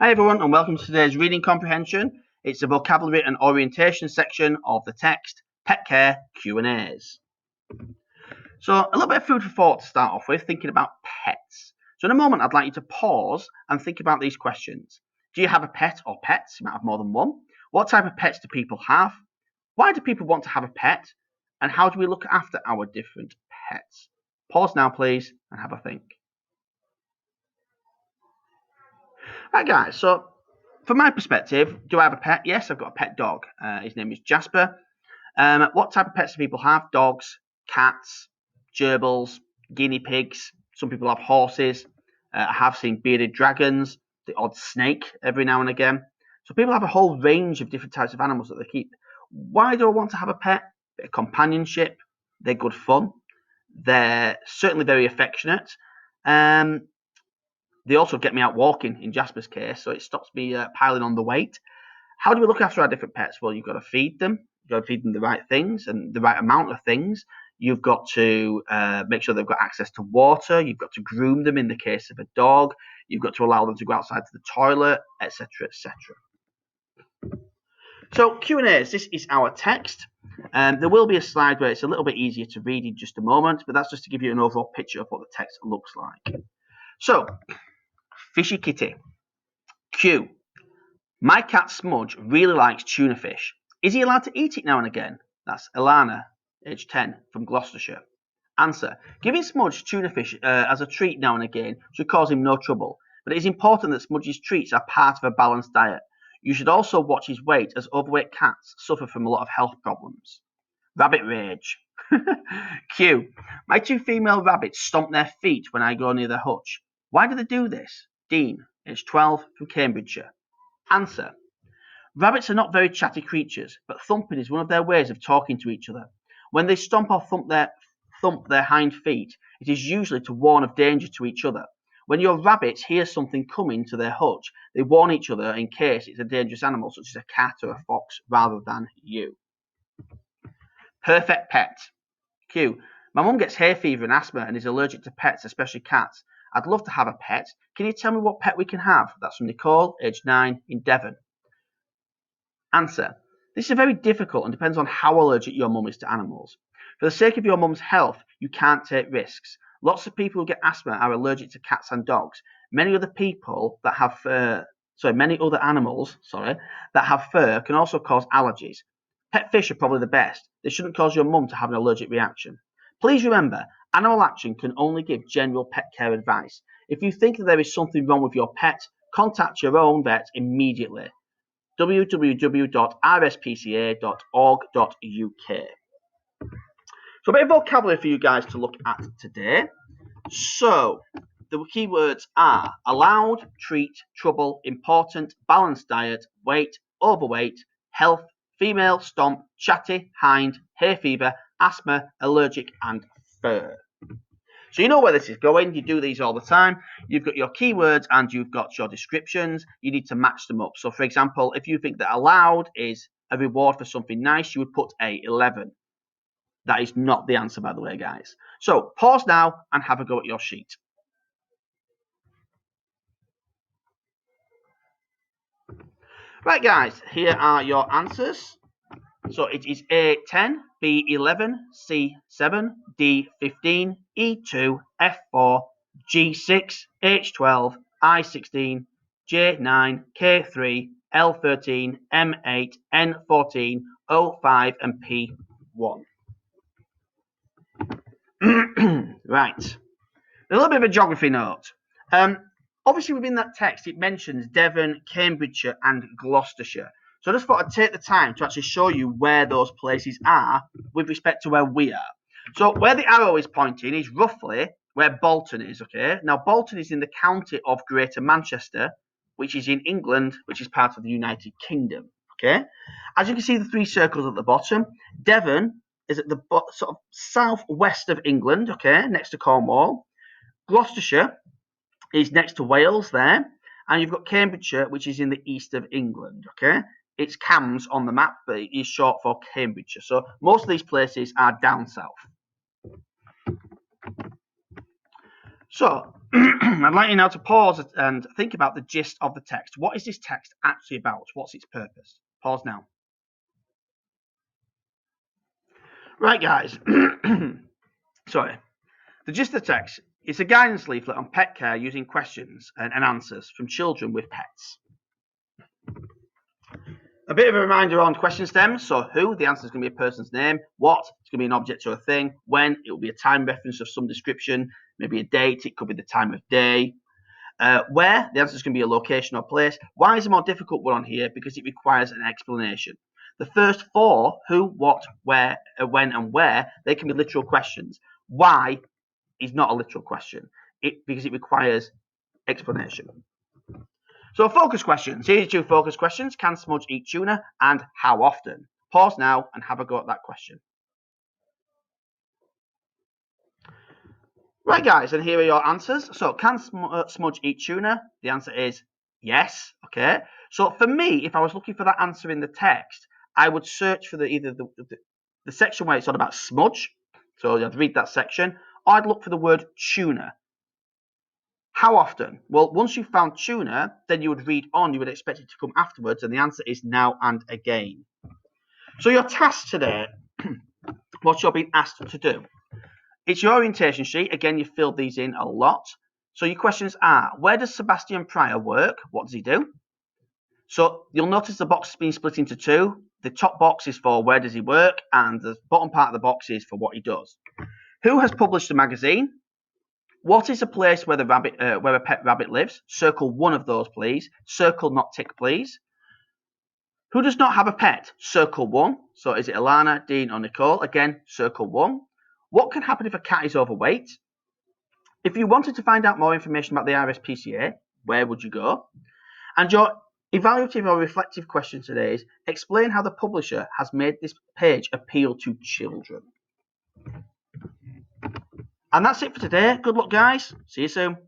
Hi everyone and welcome to today's reading comprehension. It's the vocabulary and orientation section of the text Pet Care Q&As. So a little bit of food for thought to start off with, thinking about pets. So in a moment I'd like you to pause and think about these questions. Do you have a pet or pets? You might have more than one. What type of pets do people have? Why do people want to have a pet? And how do we look after our different pets? Pause now please and have a think. Right guys, so from my perspective, do I have a pet? Yes, I've got a pet dog. His name is Jasper. What type of pets do people have? Dogs, cats, gerbils, guinea pigs. Some people have horses. I have seen bearded dragons, the odd snake every now and again. So people have a whole range of different types of animals that they keep. Why do I want to have a pet? Bit of companionship. They're good fun. They're certainly very affectionate. They also get me out walking in Jasper's case, so it stops me piling on the weight. How do we look after our different pets? Well, you've got to feed them. You've got to feed them the right things and the right amount of things. You've got to make sure they've got access to water. You've got to groom them in the case of a dog. You've got to allow them to go outside to the toilet, etc., etc. So Q&As, this is our text. There will be a slide where it's a little bit easier to read in just a moment, but that's just to give you an overall picture of what the text looks like. So, Fishy Kitty. Q. My cat Smudge really likes tuna fish. Is he allowed to eat it now and again? That's Ilana, age 10, from Gloucestershire. Answer. Giving Smudge tuna fish as a treat now and again should cause him no trouble, but it is important that Smudge's treats are part of a balanced diet. You should also watch his weight, as overweight cats suffer from a lot of health problems. Rabbit rage. Q. My two female rabbits stomp their feet when I go near their hutch. Why do they do this? Dean, age 12, from Cambridgeshire. Answer. Rabbits are not very chatty creatures, but thumping is one of their ways of talking to each other. When they stomp or thump their hind feet, it is usually to warn of danger to each other. When your rabbits hear something coming to their hutch, they warn each other in case it's a dangerous animal such as a cat or a fox rather than you. Perfect pet. Q. My mum gets hay fever and asthma and is allergic to pets, especially cats. I'd love to have a pet. Can you tell me what pet we can have? That's from Nicole, age 9, in Devon. Answer. This is very difficult and depends on how allergic your mum is to animals. For the sake of your mum's health, you can't take risks. Lots of people who get asthma are allergic to cats and dogs. Many other animals that have fur can also cause allergies. Pet fish are probably the best. They shouldn't cause your mum to have an allergic reaction. Please remember, Animal Action can only give general pet care advice. If you think that there is something wrong with your pet, contact your own vet immediately. www.rspca.org.uk. So a bit of vocabulary for you guys to look at today. So the keywords are allowed, treat, trouble, important, balanced diet, weight, overweight, health, female, stomp, chatty, hind, hay fever, asthma, allergic, and fur. So you know where this is going. You do these all the time. You've got your keywords and you've got your descriptions. You need to match them up. So for example, if you think that allowed is a reward for something nice, you would put a 11. That is not the answer, by the way, guys. So pause now and have a go at your sheet. Right, guys, here are your answers. So it is A10, B11, C7, D15, E2, F4, G6, H12, I16, J9, K3, L13, M8, N14, O5, and P1. Right. A little bit of a geography note. Obviously, within that text, it mentions Devon, Cambridgeshire, and Gloucestershire. So I just thought I'd take the time to actually show you where those places are with respect to where we are. So where the arrow is pointing is roughly where Bolton is, okay? Now, Bolton is in the county of Greater Manchester, which is in England, which is part of the United Kingdom, okay? As you can see, the three circles at the bottom, Devon is at the sort of southwest of England, okay, next to Cornwall. Gloucestershire is next to Wales there, and you've got Cambridgeshire, which is in the east of England, okay? It's Cambs on the map, but it is short for Cambridgeshire. So most of these places are down south. So, I'd like you now to pause and think about the gist of the text. What is this text actually about? What's its purpose? Pause now. Right, guys. Sorry. The gist of the text is a guidance leaflet on pet care using questions and answers from children with pets. A bit of a reminder on question stems. So who, the answer is going to be a person's name. What, it's going to be an object or a thing. When, it will be a time reference of some description, maybe a date, it could be the time of day. Where, the answer is going to be a location or place. Why is a more difficult one on here? Because it requires an explanation. The first four, who, what, where, when, and where, they can be literal questions. Why is not a literal question because it requires explanation. So focus questions. Here are two focus questions. Can Smudge eat tuna and how often? Pause now and have a go at that question. Right, guys, and here are your answers. So can Smudge eat tuna? The answer is yes. Okay. So for me, if I was looking for that answer in the text, I would search for either the section where it's on about Smudge. So I'd read that section, or I'd look for the word tuna. How often? Well, once you've found tuna, then you would read on, you would expect it to come afterwards, and the answer is now and again. So your task today, what you're being asked to do. It's your orientation sheet. Again, you've filled these in a lot. So your questions are, where does Sebastian Pryor work? What does he do? So you'll notice the box has been split into two. The top box is for where does he work, and the bottom part of the box is for what he does. Who has published the magazine? What is a place where a pet rabbit lives? Circle one of those, please. Circle not tick, please. Who does not have a pet? Circle one. So is it Alana, Dean, or Nicole? Again, circle one. What can happen if a cat is overweight? If you wanted to find out more information about the RSPCA, where would you go? And your evaluative or reflective question today is, explain how the publisher has made this page appeal to children. And that's it for today. Good luck, guys. See you soon.